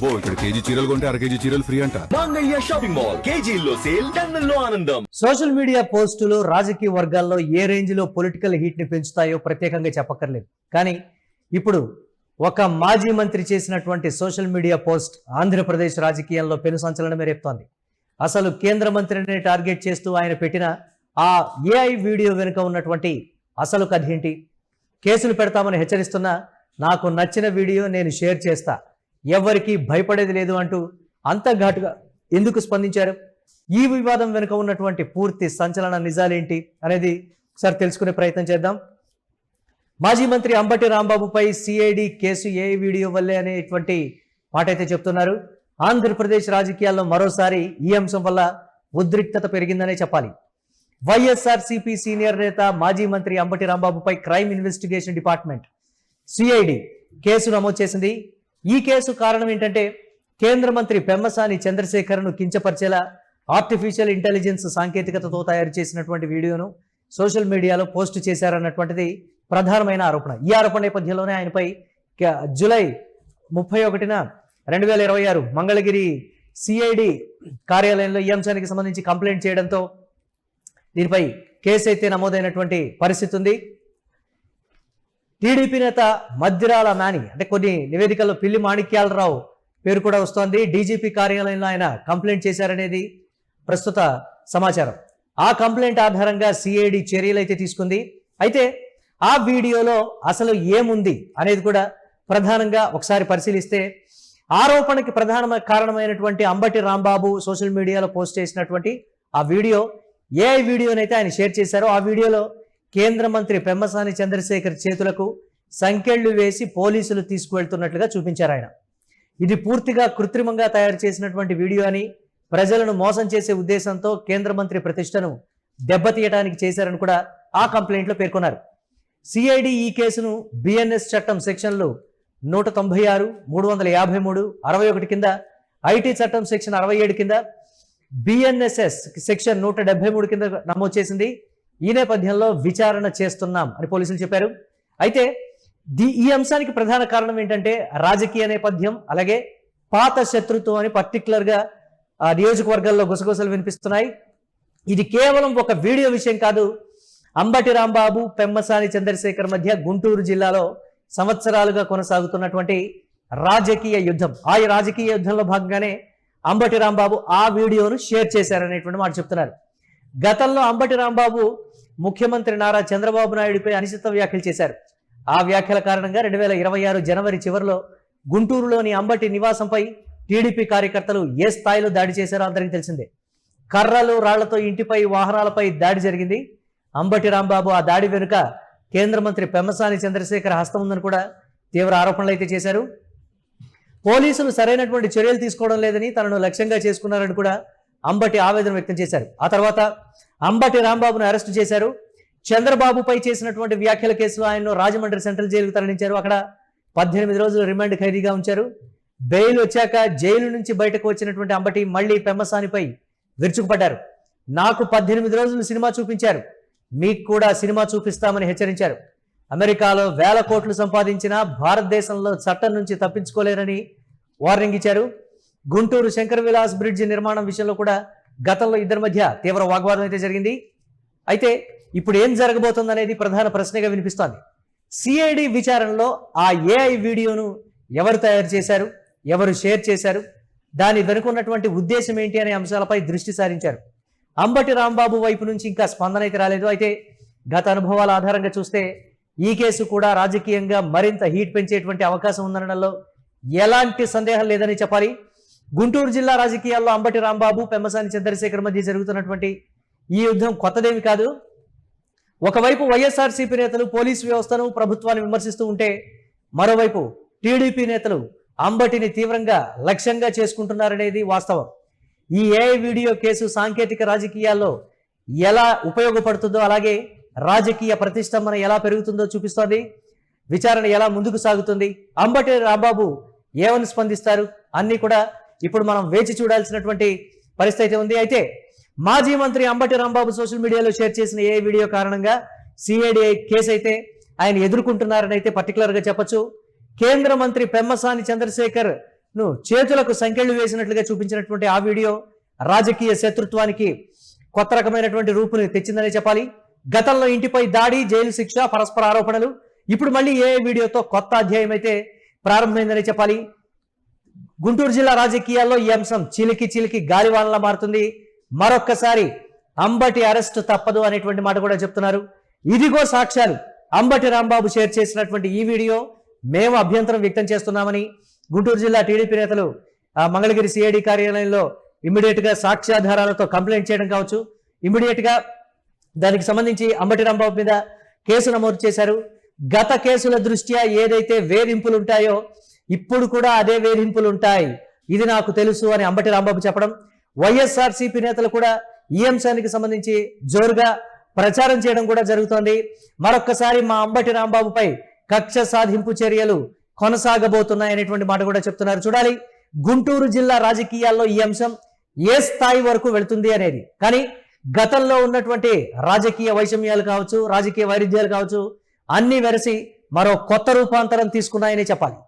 అబ్బో ఇక్కడ కేజీ చీరలు కొంటే అర కేజీ చీరలు ఫ్రీ అంట. మంగళ్య షాపింగ్ మాల్ కేజీల్లో సేల్ టన్నుల్లో ఆనందం. సోషల్ మీడియా పోస్టులు రాజకీయ వర్గాల్లో ఏ రేంజ్ లో పొలిటికల్ హీట్ ని పెంచుతాయో ప్రత్యేకంగా చెప్పక్కర్లేదు. కానీ ఇప్పుడు ఒక మాజీ మంత్రి చేసినటువంటి సోషల్ మీడియా పోస్ట్ ఆంధ్రప్రదేశ్ రాజకీయాల్లో పెను సంచలనమే రేపుతోంది. అసలు కేంద్ర మంత్రిని టార్గెట్ చేస్తూ ఆయన పెట్టిన ఆ ఏఐ వీడియో వెనుక ఉన్నటువంటి అసలు కథ ఏంటి? కేసులు పెడతామని హెచ్చరిస్తున్నా నాకు నచ్చిన వీడియో నేను షేర్ చేస్తా, ఎవరికి భయపడేది లేదు అంటూ అంత ఘాటుగా ఎందుకు స్పందించారు? ఈ వివాదం వెనుక ఉన్నటువంటి పూర్తి సంచలన నిజాలేంటి అనేది ఒకసారి తెలుసుకునే ప్రయత్నం చేద్దాం. మాజీ మంత్రి అంబటి రాంబాబుపై సిఐడి కేసు ఏ వీడియో వల్లే అనేటువంటి మాట అయితే చెప్తున్నారు. ఆంధ్రప్రదేశ్ రాజకీయాల్లో మరోసారి ఈ అంశం వల్ల ఉద్రిక్తత పెరిగిందనే చెప్పాలి. వైఎస్ఆర్సీపీ సీనియర్ నేత మాజీ మంత్రి అంబటి రాంబాబుపై క్రైమ్ ఇన్వెస్టిగేషన్ డిపార్ట్మెంట్ సిఐడి కేసు నమోదు చేసింది. ఈ కేసు కారణం ఏంటంటే కేంద్ర మంత్రి పెమ్మసాని చంద్రశేఖర్ను కించపరిచేలా ఆర్టిఫిషియల్ ఇంటెలిజెన్స్ సాంకేతికతతో తయారు చేసినటువంటి వీడియోను సోషల్ మీడియాలో పోస్ట్ చేశారన్నటువంటిది ప్రధానమైన ఆరోపణ. ఈ ఆరోపణ నేపథ్యంలోనే ఆయనపై జూలై 31న 2026 మంగళగిరి సిఐడి కార్యాలయంలో ఈ అంశానికి సంబంధించి కంప్లైంట్ చేయడంతో దీనిపై కేసు అయితే నమోదైనటువంటి పరిస్థితి ఉంది. టీడీపీ నేత మద్దిరాల నాని అంటే కొన్ని నివేదికల్లో పిల్లి మాణిక్యాలరావు పేరు కూడా వస్తోంది. డీజీపీ కార్యాలయంలో ఆయన కంప్లైంట్ చేశారనేది ప్రస్తుత సమాచారం. ఆ కంప్లైంట్ ఆధారంగా సిఐడి చర్యలు అయితే తీసుకుంది. అయితే ఆ వీడియోలో అసలు ఏముంది అనేది కూడా ప్రధానంగా ఒకసారి పరిశీలిస్తే ఆరోపణకి ప్రధాన కారణమైనటువంటి అంబటి రాంబాబు సోషల్ మీడియాలో పోస్ట్ చేసినటువంటి ఆ వీడియో ఏఐ వీడియోనైతే ఆయన షేర్ చేశారు. ఆ వీడియోలో కేంద్ర మంత్రి పెమ్మసాని చంద్రశేఖర్ చేతులకు సంకెళ్లు వేసి పోలీసులు తీసుకువెళ్తున్నట్లుగా చూపించారు ఆయన. ఇది పూర్తిగా కృత్రిమంగా తయారు చేసినటువంటి వీడియో అని, ప్రజలను మోసం చేసే ఉద్దేశంతో కేంద్ర మంత్రి ప్రతిష్టను దెబ్బతీయడానికి చేశారని కూడా ఆ కంప్లైంట్లో పేర్కొన్నారు. సిఐడి ఈ కేసును బిఎన్ఎస్ చట్టం సెక్షన్లు 196, 353, 61 కింద, ఐటీ చట్టం సెక్షన్ 67 కింద, బిఎన్ఎస్ఎస్ సెక్షన్ 173 కింద నమోదు చేసింది. ఈ నేపథ్యంలో విచారణ చేస్తున్నాం అని పోలీసులు చెప్పారు. అయితే ఈ అంశానికి ప్రధాన కారణం ఏంటంటే రాజకీయ నేపథ్యం, అలాగే పాత శత్రుత్వం అని పర్టికులర్గా నియోజకవర్గాల్లో గుసగుసలు వినిపిస్తున్నాయి. ఇది కేవలం ఒక వీడియో విషయం కాదు. అంబటి రాంబాబు పెమ్మసాని చంద్రశేఖర్ మధ్య గుంటూరు జిల్లాలో సంవత్సరాలుగా కొనసాగుతున్నటువంటి రాజకీయ యుద్ధం. ఆ రాజకీయ యుద్ధంలో భాగంగానే అంబటి రాంబాబు ఆ వీడియోను షేర్ చేశారనేటువంటి మాట చెప్తున్నారు. గతంలో అంబటి రాంబాబు ముఖ్యమంత్రి నారా చంద్రబాబు నాయుడుపై అనుచిత వ్యాఖ్యలు చేశారు. ఆ వ్యాఖ్యల కారణంగా 2026 జనవరి చివరిలో గుంటూరులోని అంబటి నివాసంపై టీడీపీ కార్యకర్తలు ఏ స్థాయిలో దాడి చేశారో అందరికీ తెలిసిందే. కర్రలు, రాళ్లతో ఇంటిపై, వాహనాలపై దాడి జరిగింది. అంబటి రాంబాబు ఆ దాడి వెనుక కేంద్ర మంత్రి పెమ్మసాని చంద్రశేఖర్ హస్తం ఉందని కూడా తీవ్ర ఆరోపణలు అయితే చేశారు. పోలీసులు సరైనటువంటి చర్యలు తీసుకోవడం లేదని, తనను లక్ష్యంగా చేసుకున్నారని కూడా అంబటి ఆవేదన వ్యక్తం చేశారు. ఆ తర్వాత అంబటి రాంబాబును అరెస్టు చేశారు. చంద్రబాబుపై చేసినటువంటి వ్యాఖ్యల కేసులో ఆయన్ను రాజమండ్రి సెంట్రల్ జైలుకు తరలించారు. అక్కడ 18 రోజులు రిమాండ్ ఖైదీగా ఉంచారు. బెయిల్ వచ్చాక జైలు నుంచి బయటకు వచ్చినటువంటి అంబటి మళ్లీ పెమ్మసానిపై విరుచుకుపడ్డారు. నాకు 18 రోజులు సినిమా చూపించారు, మీకు కూడా సినిమా చూపిస్తామని హెచ్చరించారు. అమెరికాలో వేల కోట్లు సంపాదించిన భారతదేశంలో చట్టం నుంచి తప్పించుకోలేరని వార్నింగ్ ఇచ్చారు. గుంటూరు శంకర్ విలాస్ బ్రిడ్జ్ నిర్మాణం విషయంలో కూడా గతంలో ఇద్దరి మధ్య తీవ్ర వాగ్వాదం అయితే జరిగింది. అయితే ఇప్పుడు ఏం జరగబోతుంది అనేది ప్రధాన ప్రశ్నగా వినిపిస్తోంది. సిఐడి విచారణలో ఆ ఏఐ వీడియోను ఎవరు తయారు చేశారు, ఎవరు షేర్ చేశారు, దాని వెనుకున్నటువంటి ఉద్దేశం ఏంటి అనే అంశాలపై దృష్టి సారించారు. అంబటి రాంబాబు వైపు నుంచి ఇంకా స్పందన అయితే రాలేదు. అయితే గత అనుభవాల ఆధారంగా చూస్తే ఈ కేసు కూడా రాజకీయంగా మరింత హీట్ పెంచేటువంటి అవకాశం ఉందనడంలో ఎలాంటి సందేహం లేదని చెప్పాలి. గుంటూరు జిల్లా రాజకీయాల్లో అంబటి రాంబాబు, పెమ్మసాని చంద్రశేఖర్ మధ్య జరుగుతున్నటువంటి ఈ యుద్ధం కొత్తదేమి కాదు. ఒకవైపు వైఎస్ఆర్సీపీ నేతలు పోలీసు వ్యవస్థను, ప్రభుత్వాన్ని విమర్శిస్తూ ఉంటే, మరోవైపు టీడీపీ నేతలు అంబటిని తీవ్రంగా లక్ష్యంగా చేసుకుంటున్నారనేది వాస్తవం. ఈ ఏఐ వీడియో కేసు సాంకేతిక రాజకీయాల్లో ఎలా ఉపయోగపడుతుందో, అలాగే రాజకీయ ప్రతిష్టంభన ఎలా పెరుగుతుందో చూపిస్తోంది. విచారణ ఎలా ముందుకు సాగుతుంది, అంబటి రాంబాబు ఏమని స్పందిస్తారు అన్నీ కూడా ఇప్పుడు మనం వేచి చూడాల్సినటువంటి పరిస్థితి ఉంది. అయితే మాజీ మంత్రి అంబటి రాంబాబు సోషల్ మీడియాలో షేర్ చేసిన ఏ వీడియో కారణంగా సిఐడి కేసు అయితే ఆయన ఎదుర్కొంటున్నారని అయితే పర్టికులర్గా చెప్పొచ్చు. కేంద్ర మంత్రి పెమ్మసాని చంద్రశేఖర్ చేతులకు సంకెళ్లు వేసినట్లుగా చూపించినటువంటి ఆ వీడియో రాజకీయ శత్రుత్వానికి కొత్త రకమైనటువంటి రూపుని తెచ్చిందనే చెప్పాలి. గతంలో ఇంటిపై దాడి, జైలు శిక్ష, పరస్పర ఆరోపణలు, ఇప్పుడు మళ్ళీ ఏ వీడియోతో కొత్త అధ్యాయం అయితే ప్రారంభమైందని చెప్పాలి. గుంటూరు జిల్లా రాజకీయాల్లో ఈ అంశం చిలికి గాలివానలా మారుతుంది. మరొక్కసారి అంబటి అరెస్టు తప్పదు అనేటువంటి మాట కూడా చెప్తున్నారు. ఇదిగో సాక్ష్యాలు. అంబటి రాంబాబు షేర్ చేసినటువంటి ఈ వీడియో మేము అభ్యంతరం వ్యక్తం చేస్తున్నామని గుంటూరు జిల్లా టీడీపీ నేతలు మంగళగిరి సిఐడి కార్యాలయంలో ఇమ్మీడియట్ గా సాక్ష్యాధారాలతో కంప్లైంట్ చేయడం కావచ్చు, ఇమ్మీడియట్ గా దానికి సంబంధించి అంబటి రాంబాబు మీద కేసు నమోదు చేశారు. గత కేసుల దృష్ట్యా ఏదైతే వేధింపులు ఉంటాయో ఇప్పుడు కూడా అదే వేధింపులు ఉంటాయి, ఇది నాకు తెలుసు అని అంబటి రాంబాబు చెప్పడం, వైఎస్ఆర్సీపీ నేతలు కూడా ఈ అంశానికి సంబంధించి జోరుగా ప్రచారం చేయడం కూడా జరుగుతోంది. మరొక్కసారి మా అంబటి రాంబాబుపై కక్ష సాధింపు చర్యలు కొనసాగబోతున్నాయనేటువంటి మాట కూడా చెప్తున్నారు. చూడాలి గుంటూరు జిల్లా రాజకీయాల్లో ఈ అంశం ఏ స్థాయి వరకు వెళుతుంది అనేది. కానీ గతంలో ఉన్నటువంటి రాజకీయ వైషమ్యాలు కావచ్చు, రాజకీయ వైరుధ్యాలు కావచ్చు, అన్ని వెరసి మరో కొత్త రూపాంతరం తీసుకున్నాయని చెప్పాలి.